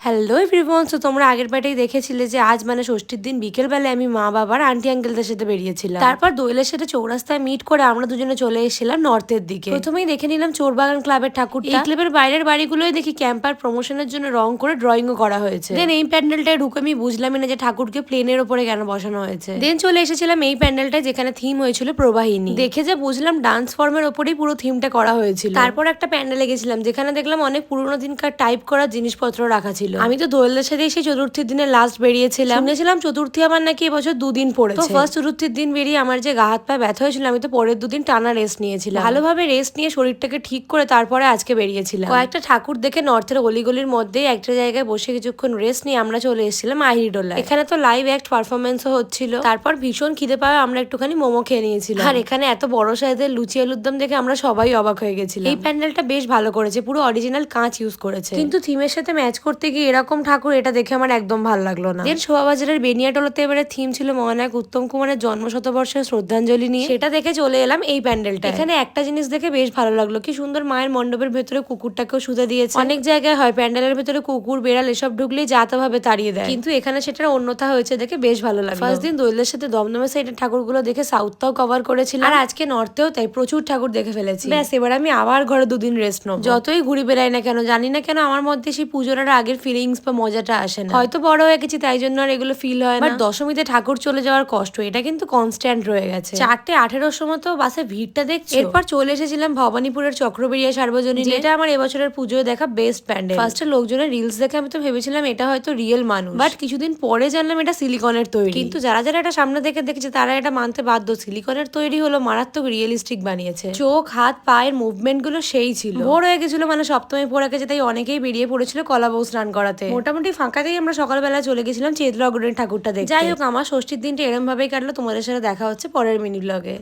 Hello everyone, so তোমরা আগের পার্টেই দেখেছিলে যে আজ মানে ষষ্ঠীর দিন বিকেলবেলায় আমি মা বাবার আন্টি আঙ্কেলদের সাথে বেরিয়েছিলাম। তারপর দোয়েলের সাথে চৌরাস্তায় মিট করে আমরা দুজনে চলে এসেছিলাম নর্থের দিকে। প্রথমেই দেখে নিলাম চোরবাগান ক্লাবের ঠাকুরটা। এই ক্লাবের বাইরের বাড়িগুলোই দেখি ক্যাম্পার প্রমোশনের জন্য রং করে ড্রয়িংও করা হয়েছে। দেন এই প্যান্ডেলটায় ঢুকে আমি বুঝলামই না যে ঠাকুরকে প্লেনের ওপরে কেন বসানো হয়েছে। দেন চলে এসেছিলাম এই প্যান্ডেলটায় যেখানে থিম হয়েছিল প্রবাহিনী। দেখে যে বুঝলাম ডান্স ফর্মের ওপরেই পুরো থিমটা করা হয়েছিল। তারপর একটা প্যান্ডেলে গেছিলাম যেখানে দেখলাম অনেক পুরোনো দিনকার টাইপ করা জিনিসপত্র রাখা ছিল। আমি তো দোয়েলদের সাথে সেই চতুর্থীর দিনে লাস্ট বেরিয়েছিলাম। শুনেছিলাম চতুর্থী আমার নাকি এবছর দুদিন পড়েছে। তো ফার্স্ট চতুর্থীর দিন বেরিয়ে আমার যে গা হাত পায়ে ব্যথা হয়েছিল, আমি তো পরের দুদিন টানা রেস্ট নিয়েছিলাম। ভালোভাবে রেস্ট নিয়ে শরীরটাকে ঠিক করে তারপরে আজকে বেরিয়েছিলাম। কয়েকটা ঠাকুর দেখে নর্থের অলিগলির মধ্যে একটা জায়গায় বসে কিছুক্ষণ রেস্ট নিয়ে আমরা চলে এসেছিলাম আহিরিডোলায়। এখানে তো লাইভ অ্যাক্ট পারফরমেন্সও হচ্ছিল। তারপর ভীষণ খিদে পাওয়া আমরা একটুখানি মোমো খেয়ে নিয়েছিলাম। আর এখানে এত বড় সাইজের লুচি আলুর দম দেখে আমরা সবাই অবাক হয়ে গেছিলাম। এই প্যান্ডেলটা বেশ ভালো করেছে, পুরো অরিজিনাল কাঁচ ইউজ করেছে। কিন্তু থিমের সাথে ম্যাচ করতে গিয়ে এরকম ঠাকুর এটা দেখে আমার একদম ভালো লাগলো না। দেন শোভাবাজারের বেনিয়াটোলাতে এবারে থিম ছিল মহানায়ক উত্তম কুমারের জন্ম শতবর্ষের শ্রদ্ধাঞ্জলি নিয়ে। সেটা দেখে চলে এলাম এই প্যান্ডেলটা। এখানে একটা জিনিস দেখে বেশ ভালো লাগলো, কি সুন্দর মায়ের মণ্ডপের ভেতরে কুকুরটাকেও শুতে দিয়েছে। অনেক জায়গায় হয় প্যান্ডেলের ভেতরে কুকুর বেড়াল এসব ঢুকলেই জাতভাবে তাড়িয়ে দেয়, কিন্তু এখানে সেটার অন্যথা হয়েছে দেখে বেশ ভালো লাগলো। ফার্স্ট দিন দোয়েলের সাথে দমদমের সাইডের ঠাকুরগুলো দেখে সাউথটাও কভার করেছিলাম, আর আজকে নর্থেও তাই প্রচুর ঠাকুর দেখে ফেলেছি। ব্যাস এবার আমি আবার ঘরে দুদিন রেস্ট নেব। যতই ঘুরি বেড়াই না কেন জানি না কেন আমার মধ্যে সেই পুজোর আগের ফিলিংস বা মজাটা আসে না। হয়তো বড় হয়ে গেছি তাই জন্য আর এগুলো ফিল হয় না। দশমীতে ঠাকুর চলে যাওয়ার কষ্ট এটা কিন্তু কনস্ট্যান্ট রয়ে গেছে। 4:18 সময় তো বাসে ভিড়টা দেখছো। এরপর চলে এসেছিলাম ভবানীপুরের চক্রবেড়িয়া সার্বজনীন, যেটা আমার এবছরের পুজোয় দেখা বেস্ট প্যান্ডেল। ফার্স্টে লোকজনের রিলস দেখে আমি তো ভেবেছিলাম এটা হয়তো রিয়েল মানুষ, বাট কিছুদিন পরে জানলাম এটা সিলিকনের তৈরি। কিন্তু যারা যারা এটা সামনে দেখে দেখেছে তারা এটা মানতে বাধ্য, সিলিকনের তৈরি হলো মারাত্মক রিয়েলিস্টিক বানিয়েছে। চোখ হাত পায়ের মুভমেন্ট গুলো সেই ছিল। ভোর হয়ে গেছিল, মানে সপ্তমী পড়ে গেছে, তাই অনেকেই বেরিয়ে পড়েছিল কলাবউ স্নান করাতে। মোটামুটি ফাঁকাতেই আমরা সকালবেলা চলে গেছিলাম চেতলা অগ্রণী ঠাকুরটা দেখতে। যাই হোক, আমার ষষ্ঠীর দিনটা এরম ভাবেই কাটলো। তোমাদের সাথে দেখা হচ্ছে পরের মিনি ব্লগে।